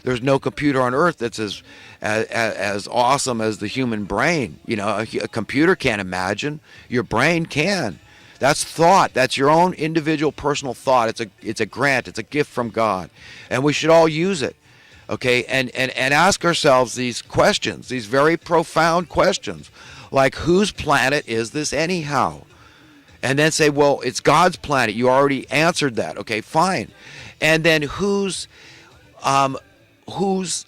There's no computer on earth that's as awesome as the human brain. You know, a computer can't imagine. Your brain can. That's thought. That's your own individual personal thought. It's a grant. It's a gift from God, and we should all use it. Okay, and ask ourselves these questions, these very profound questions, like whose planet is this anyhow? And then say, well, it's God's planet. You already answered that. Okay, fine. And then whose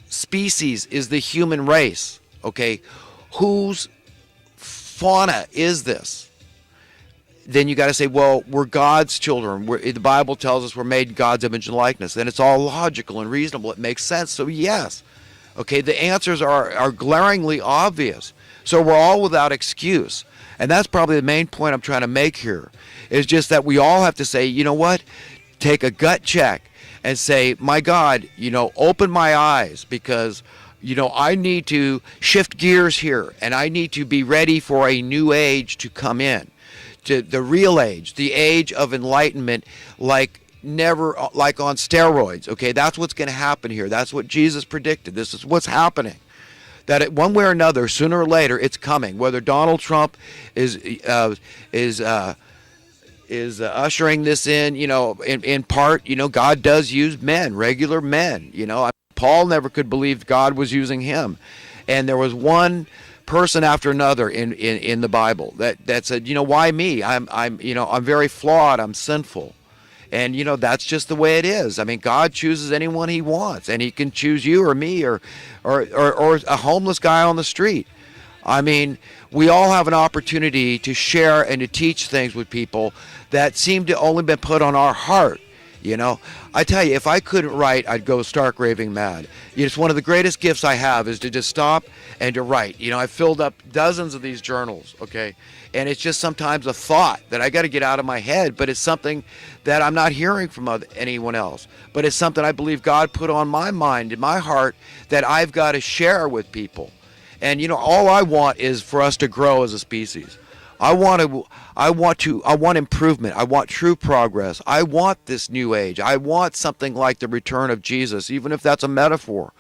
species is the human race? Okay, whose fauna is this? Then you got to say, well, we're God's children. The Bible tells us we're made in God's image and likeness. Then it's all logical and reasonable. It makes sense. So yes, okay, the answers are glaringly obvious. So we're all without excuse. And that's probably the main point I'm trying to make here, is just that we all have to say, you know what, take a gut check and say, my God, you know, open my eyes, because, you know, I need to shift gears here, and I need to be ready for a new age to come in. To the real age, the age of enlightenment, like never, like on steroids. Okay, that's what's going to happen here. That's what Jesus predicted. This is what's happening. That one way or another, sooner or later, it's coming. Whether Donald Trump is ushering this in, you know, in part, you know, God does use men, regular men. You know, Paul never could believe God was using him, and there was one person after another in the Bible that said, you know, why me? I'm you know, I'm very flawed, I'm sinful. And you know, that's just the way it is. I mean, God chooses anyone he wants, and he can choose you or me or a homeless guy on the street. I mean, we all have an opportunity to share and to teach things with people that seem to only been put on our heart. You know, I tell you, if I couldn't write, I'd go stark raving mad. It's one of the greatest gifts I have, is to just stop and to write. You know, I've filled up dozens of these journals, okay? And it's just sometimes a thought that I got to get out of my head, but it's something that I'm not hearing from anyone else. But it's something I believe God put on my mind, in my heart, that I've got to share with people. And, you know, all I want is for us to grow as a species. I want improvement. I want true progress. I want this new age. I want something like the return of Jesus, even if that's a metaphor.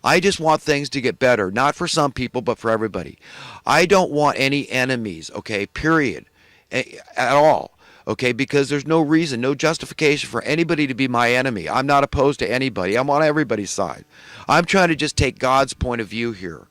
I just want things to get better, not for some people, but for everybody. I don't want any enemies, okay, period, at all, okay, because there's no reason, no justification for anybody to be my enemy. I'm not opposed to anybody. I'm on everybody's side. I'm trying to just take God's point of view here.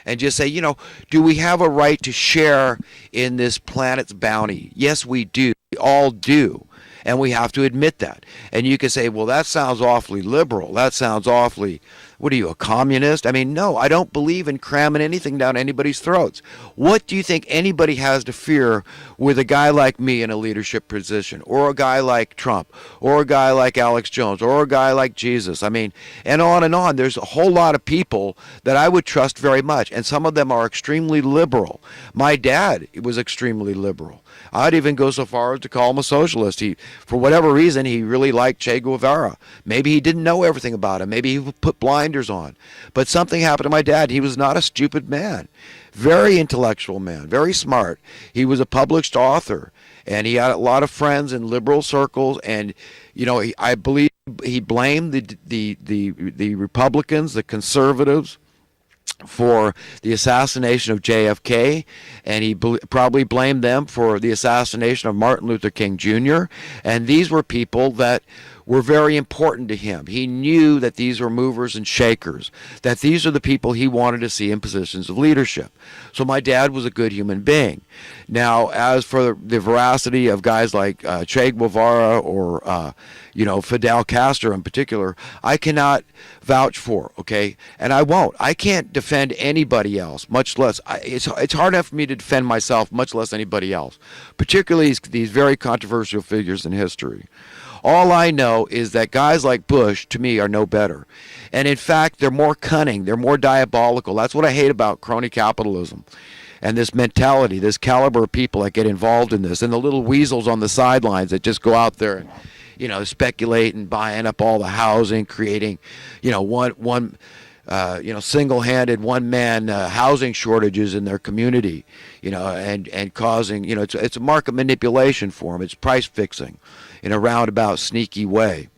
And just say, you know, do we have a right to share in this planet's bounty? Yes, we do. We all do. And we have to admit that. And you can say, well, that sounds awfully liberal. That sounds awfully, what are you, a communist? I mean, no, I don't believe in cramming anything down anybody's throats. What do you think anybody has to fear with a guy like me in a leadership position, or a guy like Trump, or a guy like Alex Jones, or a guy like Jesus? I mean, and on and on. There's a whole lot of people that I would trust very much, and some of them are extremely liberal. My dad was extremely liberal. I'd even go so far as to call him a socialist. For whatever reason, he really liked Che Guevara. Maybe he didn't know everything about him. Maybe he put blinders on. But something happened to my dad. He was not a stupid man. Very intellectual man. Very smart. He was a published author. And he had a lot of friends in liberal circles. And, you know, I believe he blamed the Republicans, the conservatives, for the assassination of JFK, and he probably blamed them for the assassination of Martin Luther King Jr., and these were people that were very important to him. He knew that these were movers and shakers, that these are the people he wanted to see in positions of leadership. So my dad was a good human being. Now, as for the veracity of guys like Che Guevara or you know, Fidel Castro in particular, I cannot vouch for, okay? And I won't. I can't defend anybody else, much less, it's hard enough for me to defend myself, much less anybody else, particularly these very controversial figures in history. All I know is that guys like Bush, to me, are no better. And in fact, they're more cunning, they're more diabolical. That's what I hate about crony capitalism. And this mentality, this caliber of people that get involved in this, and the little weasels on the sidelines that just go out there and, you know, speculate and buying up all the housing, creating, you know, one single-handed one-man housing shortages in their community, you know, and causing, you know, it's a market manipulation for them. It's price fixing in a roundabout, sneaky way.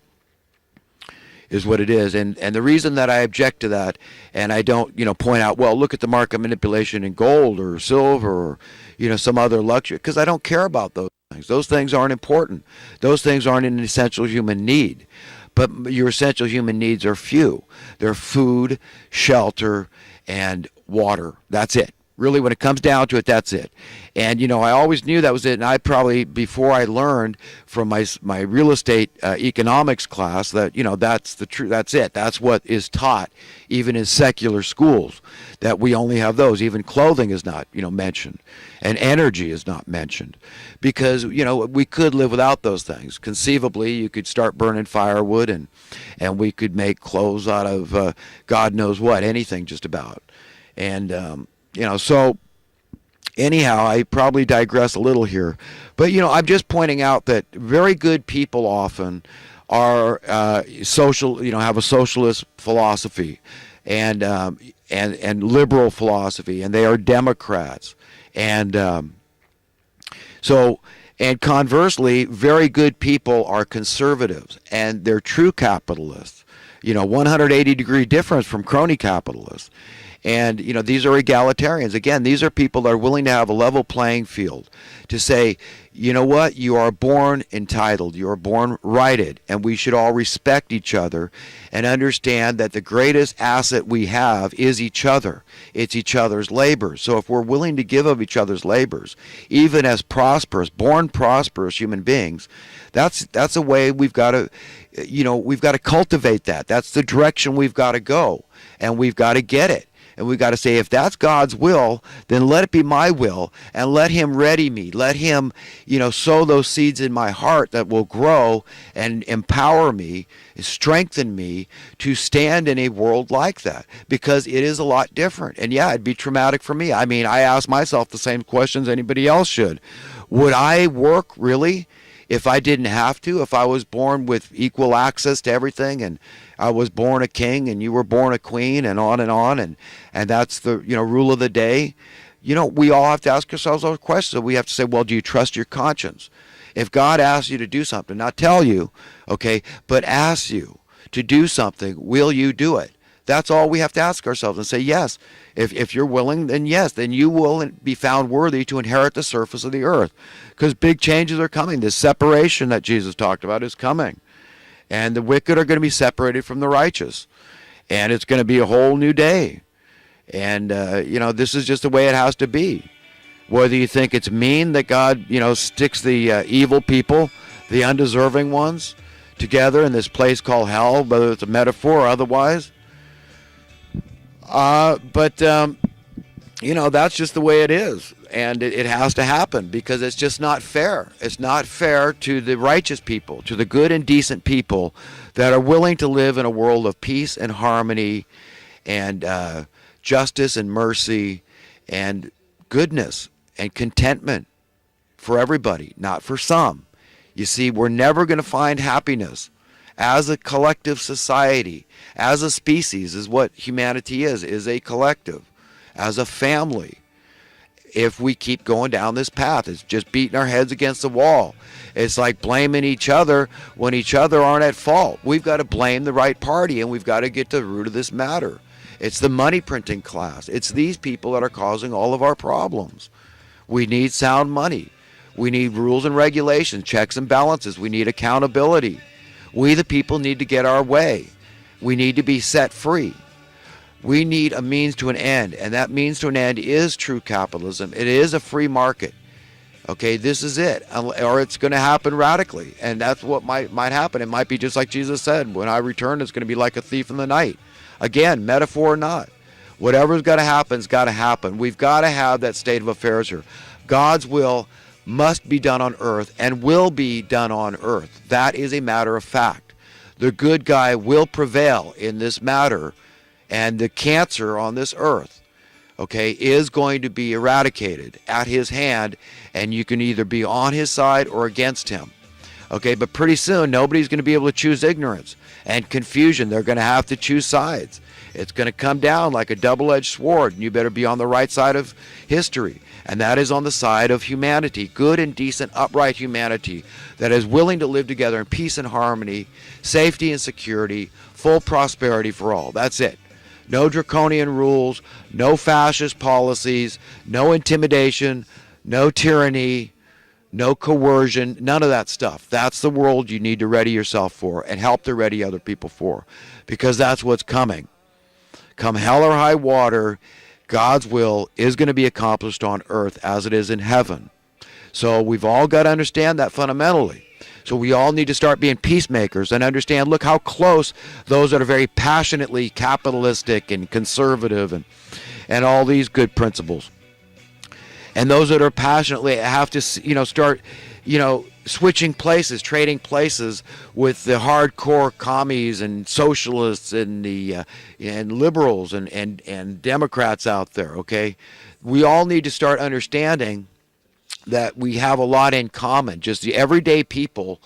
is what it is. And the reason that I object to that, and I don't, point out, well, look at the market manipulation in gold or silver or, some other luxury, because I don't care about those things. Those things aren't important. Those things aren't an essential human need. But your essential human needs are few. They're food, shelter, and water. That's it. Really, when it comes down to it, that's it. And, I always knew that was it. And I probably, before I learned from my real estate economics class that, that's the truth. That's it. That's what is taught, even in secular schools, that we only have those. Even clothing is not, mentioned. And energy is not mentioned. Because, we could live without those things. Conceivably, you could start burning firewood and we could make clothes out of God knows what, anything just about. And, so anyhow, I probably digress a little here. But, I'm just pointing out that very good people often are social, have a socialist philosophy and liberal philosophy, and they are Democrats. And and conversely, very good people are conservatives, and they're true capitalists. 180-degree difference from crony capitalists. And, these are egalitarians. Again, these are people that are willing to have a level playing field to say, you know what, you are born entitled, you are born righted, and we should all respect each other and understand that the greatest asset we have is each other. It's each other's labor. So if we're willing to give of each other's labors, even as born prosperous human beings, that's a way we've got to, we've got to cultivate that. That's the direction we've got to go, and we've got to get it. And we've got to say, if that's God's will, then let it be my will, and let him ready me. Let him, sow those seeds in my heart that will grow and empower me, strengthen me to stand in a world like that, because it is a lot different. And yeah, it'd be traumatic for me. I mean, I ask myself the same questions anybody else should. Would I work really if I didn't have to? If I was born with equal access to everything, and I was born a king and you were born a queen, and on, and that's the rule of the day. We all have to ask ourselves those questions. So we have to say, well, do you trust your conscience? If God asks you to do something, not tell you, okay, but asks you to do something, will you do it? That's all we have to ask ourselves and say yes. If you're willing, then yes, then you will be found worthy to inherit the surface of the earth, because big changes are coming. This separation that Jesus talked about is coming. And the wicked are going to be separated from the righteous. And it's going to be a whole new day. And, this is just the way it has to be. Whether you think it's mean that God, sticks the evil people, the undeserving ones, together in this place called hell, whether it's a metaphor or otherwise. But that's just the way it is. And it has to happen, because it's just not fair. It's not fair to the righteous people, to the good and decent people that are willing to live in a world of peace and harmony and justice and mercy and goodness and contentment for everybody, not for some. You see, we're never going to find happiness as a collective society, as a species, is what humanity is a collective, as a family. If we keep going down this path, it's just beating our heads against the wall. It's like blaming each other when each other aren't at fault. We've got to blame the right party, and we've got to get to the root of this matter. It's the money printing class. It's these people that are causing all of our problems. We need sound money. We need rules and regulations, checks and balances. We need accountability. We, the people, need to get our way. We need to be set free. We need a means to an end, and that means to an end is true capitalism. It is a free market. Okay, this is it, or it's going to happen radically, and that's what might happen. It might be just like Jesus said, when I return, it's going to be like a thief in the night. Again, metaphor or not, whatever's got to happen's got to happen. We've got to have that state of affairs here. God's will must be done on earth and will be done on earth. That is a matter of fact. The good guy will prevail in this matter, and the cancer on this earth, okay, is going to be eradicated at his hand, and you can either be on his side or against him. Okay, but pretty soon nobody's going to be able to choose ignorance and confusion. They're going to have to choose sides. It's going to come down like a double-edged sword, and you better be on the right side of history. And that is on the side of humanity, good and decent, upright humanity that is willing to live together in peace and harmony, safety and security, full prosperity for all. That's it. No draconian rules, no fascist policies, no intimidation, no tyranny, no coercion, none of that stuff. That's the world you need to ready yourself for and help to ready other people for, because that's what's coming. Come hell or high water, God's will is going to be accomplished on earth as it is in heaven. So we've all got to understand that fundamentally. So we all need to start being peacemakers and understand, look how close those that are very passionately capitalistic and conservative and all these good principles. And those that are passionately have to, start, switching places, trading places with the hardcore commies and socialists and the and liberals and Democrats out there, okay? We all need to start understanding that we have a lot in common. Just the everyday people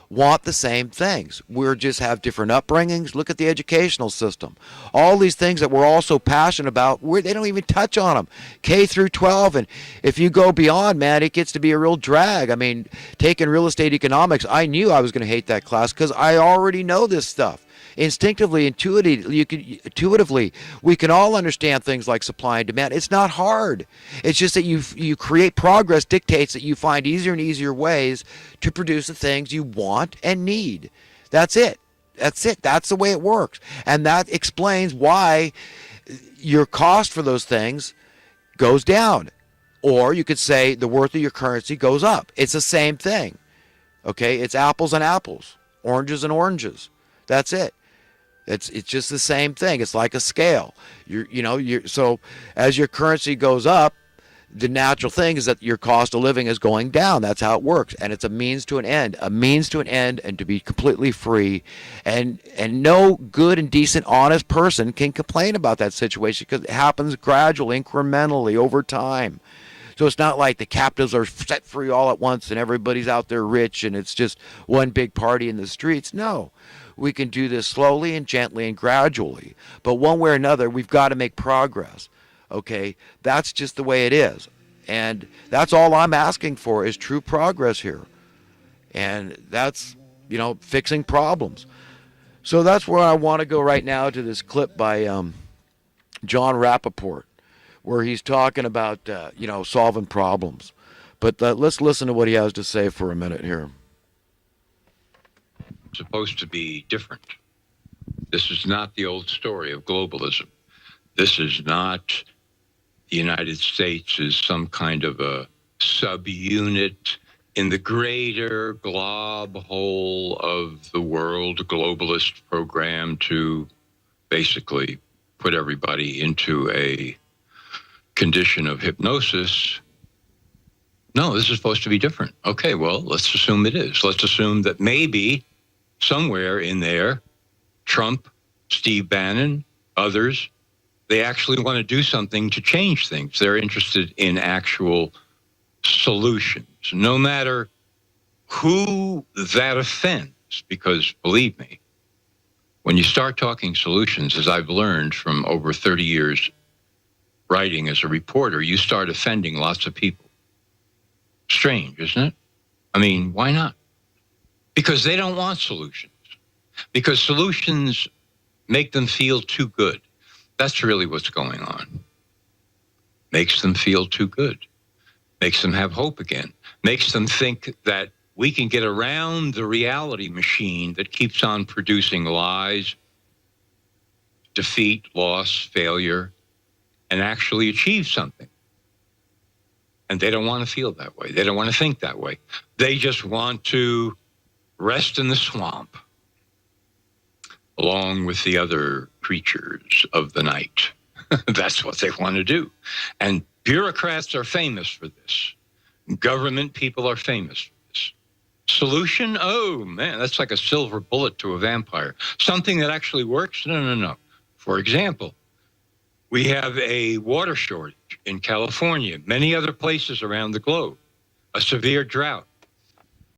want the same things. We just have different upbringings. Look at the educational system. All these things that we're all so passionate about, they don't even touch on them. K through 12, and if you go beyond, man, it gets to be a real drag. I mean, taking real estate economics, I knew I was going to hate that class because I already know this stuff. Instinctively, intuitively, we can all understand things like supply and demand. It's not hard. It's just that you create progress dictates that you find easier and easier ways to produce the things you want and need. That's it. That's it. That's the way it works. And that explains why your cost for those things goes down. Or you could say the worth of your currency goes up. It's the same thing. Okay? It's apples and apples, oranges and oranges. That's it. It's just the same thing. It's like a scale. So as your currency goes up, the natural thing is that your cost of living is going down. That's how it works. And it's a means to an end, and to be completely free. And no good and decent, honest person can complain about that situation because it happens gradually, incrementally, over time. So it's not like the captives are set free all at once and everybody's out there rich and it's just one big party in the streets. No. We can do this slowly and gently and gradually. But one way or another, we've got to make progress. Okay? That's just the way it is. And that's all I'm asking for is true progress here. And that's, fixing problems. So that's where I want to go right now, to this clip by John Rappaport, where he's talking about, solving problems. But let's listen to what he has to say for a minute here. Supposed to be different. This is not the old story of globalism. This is not the United States as some kind of a subunit in the greater glob whole of the world globalist program to basically put everybody into a condition of hypnosis. No, this is supposed to be different. Okay, well, let's assume it is. Let's assume that maybe somewhere in there, Trump, Steve Bannon, others, they actually want to do something to change things. They're interested in actual solutions, no matter who that offends, because believe me, when you start talking solutions, as I've learned from over 30 years writing as a reporter, you start offending lots of people. Strange, isn't it? I mean, why not? Because they don't want solutions. Because solutions make them feel too good. That's really what's going on. Makes them feel too good. Makes them have hope again. Makes them think that we can get around the reality machine that keeps on producing lies, defeat, loss, failure, and actually achieve something. And they don't want to feel that way. They don't want to think that way. They just want to rest in the swamp, along with the other creatures of the night. That's what they want to do. And bureaucrats are famous for this. Government people are famous for this. Solution? Oh, man, that's like a silver bullet to a vampire. Something that actually works? No. For example, we have a water shortage in California, many other places around the globe, a severe drought.